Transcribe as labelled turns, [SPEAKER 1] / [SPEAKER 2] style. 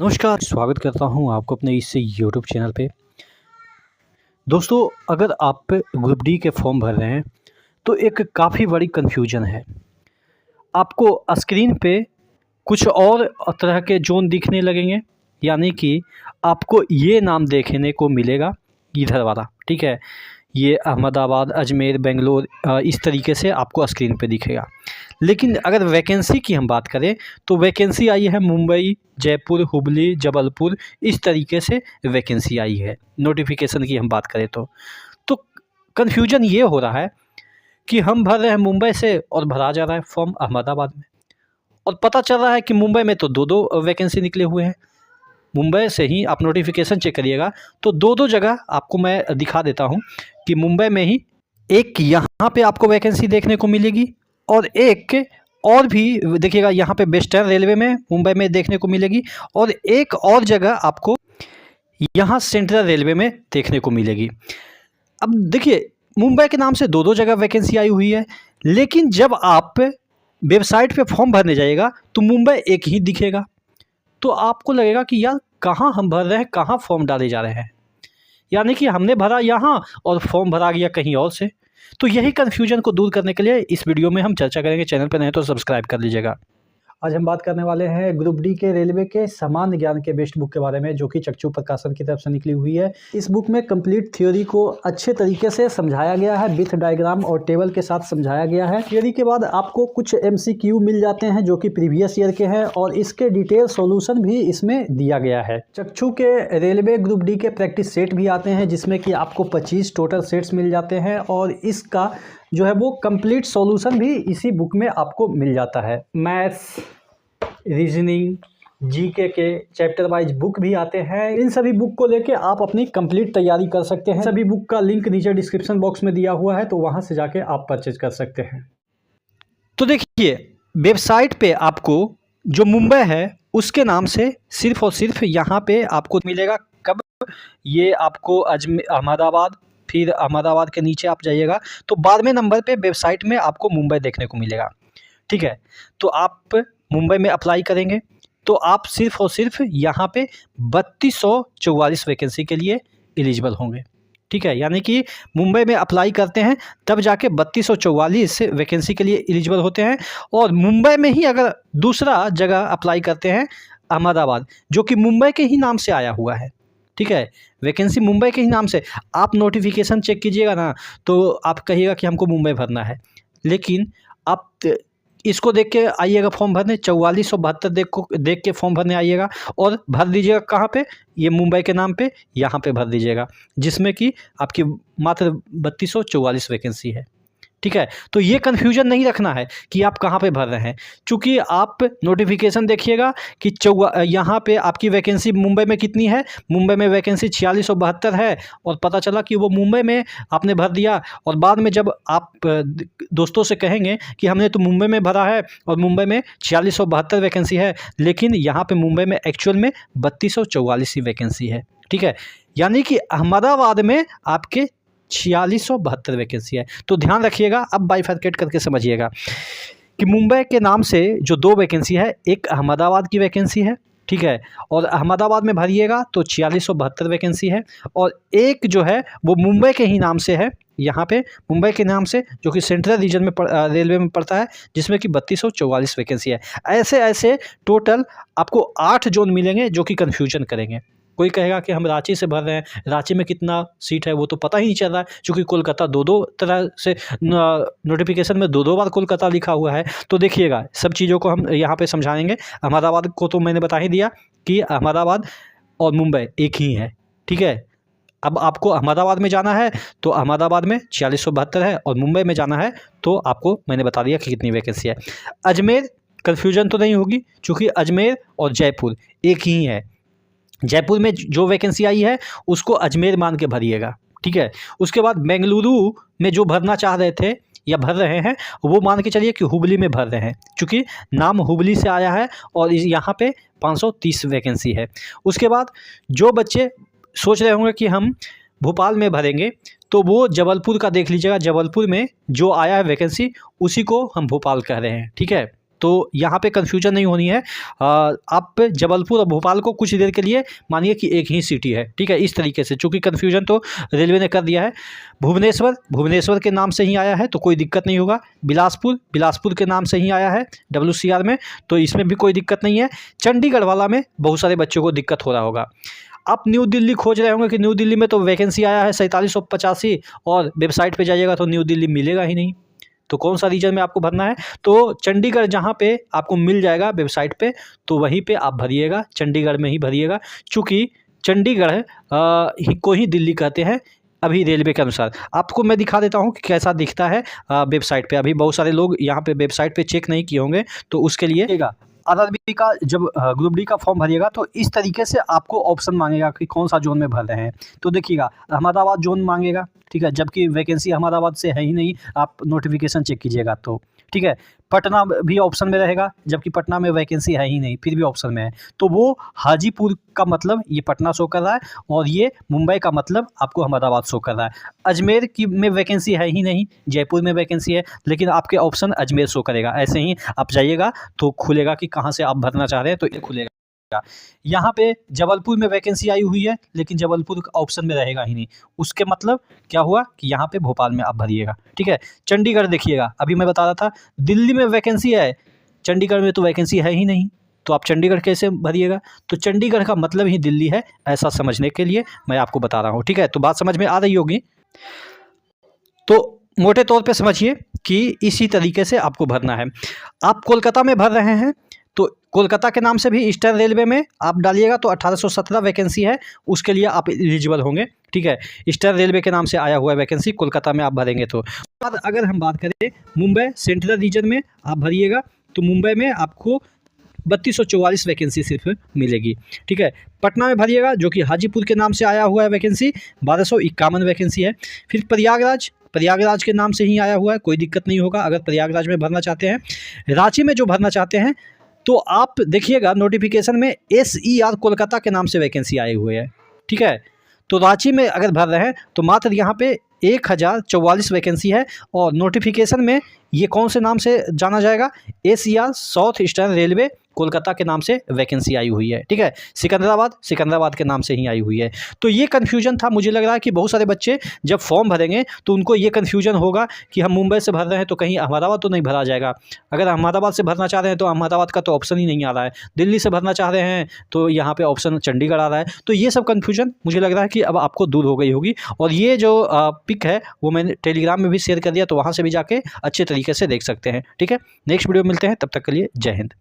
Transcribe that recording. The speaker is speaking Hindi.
[SPEAKER 1] नमस्कार, स्वागत करता हूं आपको अपने इस यूट्यूब चैनल पे। दोस्तों, अगर आप ग्रुप डी के फॉर्म भर रहे हैं तो एक काफ़ी बड़ी कन्फ्यूजन है। आपको स्क्रीन पे कुछ और तरह के ज़ोन दिखने लगेंगे, यानी कि आपको ये नाम देखने को मिलेगा इधर वाला, ठीक है। ये अहमदाबाद, अजमेर, बेंगलोर इस तरीके से आपको स्क्रीन पे दिखेगा। लेकिन अगर वैकेंसी की हम बात करें तो वैकेंसी आई है मुंबई, जयपुर, हुबली, जबलपुर, इस तरीके से वैकेंसी आई है। नोटिफिकेशन की हम बात करें तो कन्फ्यूजन ये हो रहा है कि हम भर रहे हैं मुंबई से और भरा जा रहा है फॉर्म अहमदाबाद में, और पता चल रहा है कि मुंबई में तो दो दो वैकेंसी निकले हुए हैं। मुंबई से ही आप नोटिफिकेशन चेक करिएगा तो दो दो जगह आपको मैं दिखा देता हूँ कि मुंबई में ही एक यहाँ पे आपको वैकेंसी देखने को मिलेगी, और एक और भी देखिएगा यहाँ पे वेस्टर्न रेलवे में मुंबई में देखने को मिलेगी, और एक और जगह आपको यहाँ सेंट्रल रेलवे में देखने को मिलेगी। अब देखिए, मुंबई के नाम से दो दो जगह वैकेंसी आई हुई है, लेकिन जब आप वेबसाइट पे फॉर्म भरने जाइएगा तो मुंबई एक ही दिखेगा। तो आपको लगेगा कि यार कहाँ हम भर रहे हैं, कहाँ फॉर्म डाले जा रहे हैं, यानी कि हमने भरा यहाँ और फॉर्म भरा गया कहीं और से। तो यही कन्फ्यूजन को दूर करने के लिए इस वीडियो में हम चर्चा करेंगे। चैनल पर नए तो सब्सक्राइब कर लीजिएगा। आज हम बात करने वाले हैं ग्रुप डी के रेलवे के सामान्य ज्ञान के बेस्ट बुक के बारे में, जो कि चक्षु प्रकाशन की तरफ से निकली हुई है। इस बुक में कंप्लीट थ्योरी को अच्छे तरीके से समझाया गया है, विथ डायग्राम और टेबल के साथ समझाया गया है। थ्योरी के बाद आपको कुछ MCQ मिल जाते हैं जो कि प्रीवियस ईयर के हैं, और इसके डिटेल सॉल्यूशन भी इसमें दिया गया है। चक्षु के रेलवे ग्रुप डी के प्रैक्टिस सेट भी आते हैं, जिसमें कि आपको 25 टोटल सेट्स मिल जाते हैं, और इसका जो है वो कंप्लीट सॉल्यूशन भी इसी बुक में आपको मिल जाता है। मैथ्स, रीजनिंग, जीके के चैप्टर वाइज बुक भी आते हैं। इन सभी बुक को लेके आप अपनी कंप्लीट तैयारी कर सकते हैं। सभी बुक का लिंक नीचे डिस्क्रिप्शन बॉक्स में दिया हुआ है, तो वहां से जाके आप परचेज कर सकते हैं। तो देखिए, वेबसाइट पे आपको जो मुंबई है उसके नाम से सिर्फ और सिर्फ यहाँ पे आपको मिलेगा। कब? ये आपको अहमदाबाद, फिर अहमदाबाद के नीचे आप जाइएगा तो 12वें नंबर पे वेबसाइट में आपको मुंबई देखने को मिलेगा, ठीक है। तो आप मुंबई में अप्लाई करेंगे तो आप सिर्फ और सिर्फ यहाँ पे 3244 वैकेंसी के लिए एलिजिबल होंगे, ठीक है। यानी कि मुंबई में अप्लाई करते हैं तब जाके 3244 वैकेंसी के लिए एलिजिबल होते हैं। और मुंबई में ही अगर दूसरा जगह अप्लाई करते हैं, अहमदाबाद, जो कि मुंबई के ही नाम से आया हुआ है, ठीक है, वैकेंसी मुंबई के ही नाम से, आप नोटिफिकेशन चेक कीजिएगा ना तो आप कहिएगा कि हमको मुंबई भरना है, लेकिन आप इसको देख के आइएगा फॉर्म भरने, 4472 देख के फॉर्म भरने आइएगा और भर दीजिएगा कहाँ पे, ये मुंबई के नाम पे यहाँ पे भर दीजिएगा, जिसमें कि आपकी मात्र 3244 वैकेंसी है, ठीक है। तो ये कन्फ्यूजन नहीं रखना है कि आप कहाँ पे भर रहे हैं, क्योंकि आप नोटिफिकेशन देखिएगा कि यहाँ पे आपकी वैकेंसी मुंबई में कितनी है। मुंबई में वैकेंसी 4672 है, और पता चला कि वो मुंबई में आपने भर दिया, और बाद में जब आप दोस्तों से कहेंगे कि हमने तो मुंबई में भरा है और मुंबई में 4672 वैकेंसी है, लेकिन यहाँ पर मुंबई में एक्चुअल में 3244 ही वैकेंसी है, ठीक है। यानी कि अहमदाबाद में आपके 4672 वैकेंसी है। तो ध्यान रखिएगा, अब बाइफरकेट करके समझिएगा कि मुंबई के नाम से जो दो वैकेंसी है, एक अहमदाबाद की वैकेंसी है, ठीक है, और अहमदाबाद में भरिएगा तो 4672 वैकेंसी है, और एक जो है वो मुंबई के ही नाम से है, यहाँ पे मुंबई के नाम से, जो कि सेंट्रल रीजन में रेलवे में पड़ता है, जिसमें कि 3244 वैकेंसी है। ऐसे ऐसे टोटल आपको 8 जोन मिलेंगे जो कि कन्फ्यूजन करेंगे। कोई कहेगा कि हम रांची से भर रहे हैं, रांची में कितना सीट है वो तो पता ही नहीं चल रहा है, क्योंकि कोलकाता दो दो तरह से नोटिफिकेशन में दो दो बार कोलकाता लिखा हुआ है। तो देखिएगा, सब चीज़ों को हम यहाँ पे समझाएंगे। अहमदाबाद को तो मैंने बता ही दिया कि अहमदाबाद और मुंबई एक ही है, ठीक है। अब आपको अहमदाबाद में जाना है तो अहमदाबाद में 4672 है, और मुंबई में जाना है तो आपको मैंने बता दिया कि कितनी वैकेंसी है। अजमेर, कन्फ्यूजन तो नहीं होगी, चूँकि अजमेर और जयपुर एक ही है। जयपुर में जो वैकेंसी आई है उसको अजमेर मान के भरिएगा, ठीक है। उसके बाद बेंगलुरु में जो भरना चाह रहे थे या भर रहे हैं, वो मान के चलिए कि हुबली में भर रहे हैं, क्योंकि नाम हुबली से आया है, और यहाँ पे 530 वैकेंसी है। उसके बाद जो बच्चे सोच रहे होंगे कि हम भोपाल में भरेंगे, तो वो जबलपुर का देख लीजिएगा, जबलपुर में जो आया है वैकेंसी उसी को हम भोपाल कह रहे हैं, ठीक है। तो यहाँ पे कन्फ्यूजन नहीं होनी है। आप जबलपुर और भोपाल को कुछ देर के लिए मानिए कि एक ही सिटी है, ठीक है, इस तरीके से, चूँकि कन्फ्यूजन तो रेलवे ने कर दिया है। भुवनेश्वर के नाम से ही आया है तो कोई दिक्कत नहीं होगा। बिलासपुर के नाम से ही आया है WCR में, तो इसमें भी कोई दिक्कत नहीं है। चंडीगढ़ वाला में बहुत सारे बच्चों को दिक्कत हो रहा होगा। आप न्यू दिल्ली खोज रहे होंगे कि न्यू दिल्ली में तो वैकेंसी आया है 4785 और वेबसाइट पे जाइएगा तो न्यू दिल्ली मिलेगा ही नहीं। तो कौन सा रीजन में आपको भरना है? तो चंडीगढ़ जहाँ पे आपको मिल जाएगा वेबसाइट पे, तो वहीं पे आप भरिएगा, चंडीगढ़ में ही भरिएगा, चूँकि चंडीगढ़ को ही दिल्ली कहते हैं अभी रेलवे के अनुसार। आपको मैं दिखा देता हूँ कि कैसा दिखता है वेबसाइट पे। अभी बहुत सारे लोग यहाँ पे वेबसाइट पे चेक नहीं किए होंगे, तो उसके लिए RRB का जब ग्रुप डी का फॉर्म भरिएगा तो इस तरीके से आपको ऑप्शन मांगेगा कि कौन सा जोन में भर रहे हैं। तो देखिएगा, अहमदाबाद जोन मांगेगा, ठीक है, जबकि वैकेंसी अहमदाबाद से है ही नहीं, आप नोटिफिकेशन चेक कीजिएगा तो, ठीक है। पटना भी ऑप्शन में रहेगा, जबकि पटना में वैकेंसी है ही नहीं, फिर भी ऑप्शन में है। तो वो हाजीपुर का मतलब ये पटना शो कर रहा है और ये मुंबई का मतलब आपको अहमदाबाद शो कर रहा है। अजमेर की में वैकेंसी है ही नहीं, जयपुर में वैकेंसी है, लेकिन आपके ऑप्शन अजमेर शो करेगा। ऐसे ही आप जाइएगा तो खुलेगा कि कहाँ से आप भरना चाह रहे हैं, तो ये खुलेगा। यहाँ पे जबलपुर में वैकेंसी आई हुई है, लेकिन जबलपुर ऑप्शन में रहेगा ही नहीं। उसके मतलब क्या हुआ कि यहाँ पे भोपाल में आप भरिएगा, ठीक है। चंडीगढ़ देखिएगा, अभी मैं बता रहा था दिल्ली में वैकेंसी है, चंडीगढ़ में तो वैकेंसी है ही नहीं, तो आप चंडीगढ़ कैसे भरिएगा? तो चंडीगढ़ का मतलब ही दिल्ली है, ऐसा समझने के लिए मैं आपको बता रहा हूँ, ठीक है। तो बात समझ में आ रही होगी। तो मोटे तौर पे समझिए कि इसी तरीके से आपको भरना है। आप कोलकाता में भर रहे हैं तो कोलकाता के नाम से भी ईस्टर्न रेलवे में आप डालिएगा तो 1817 वैकेंसी है, उसके लिए आप एलिजिबल होंगे, ठीक है। ईस्टर्न रेलवे के नाम से आया हुआ है वैकेंसी, कोलकाता में आप भरेंगे तो। अगर हम बात करें मुंबई सेंट्रल रीजन में आप भरिएगा तो मुंबई में आपको 3244 वैकेंसी सिर्फ मिलेगी, ठीक है। पटना में भरिएगा जो कि हाजीपुर के नाम से आया हुआ है वैकेंसी, 1251 वैकेंसी है। फिर प्रयागराज के नाम से ही आया हुआ है, कोई दिक्कत नहीं होगा अगर प्रयागराज में भरना चाहते हैं। रांची में जो भरना चाहते हैं तो आप देखिएगा नोटिफिकेशन में SER कोलकाता के नाम से वैकेंसी आए हुए है, ठीक है। तो रांची में अगर भर रहे हैं तो मात्र यहाँ पे 1044 वैकेंसी है और नोटिफिकेशन में ये कौन से नाम से जाना जाएगा? SER south eastern railway Kolkata के नाम से वैकेंसी आई हुई है, ठीक है। सिकंदराबाद के नाम से ही आई हुई है। तो ये कन्फ्यूजन था, मुझे लग रहा है कि बहुत सारे बच्चे जब फॉर्म भरेंगे तो उनको ये कन्फ्यूजन होगा कि हम मुंबई से भर रहे हैं तो कहीं अहमदाबाद तो नहीं भरा जाएगा। अगर अहमदाबाद से भरना चाह रहे हैं तो अहमदाबाद का तो ऑप्शन ही नहीं आ रहा है, दिल्ली से भरना चाह रहे हैं तो यहाँ पे ऑप्शन चंडीगढ़ आ रहा है। तो ये सब कन्फ्यूजन मुझे लग रहा है कि अब आपको दूर हो गई होगी। और ये जो पिक है वो मैंने टेलीग्राम में भी शेयर कर दिया, तो वहाँ से भी जाके अच्छे तरीके से देख सकते हैं, ठीक है। नेक्स्ट वीडियो मिलते हैं, तब तक के लिए जय हिंद।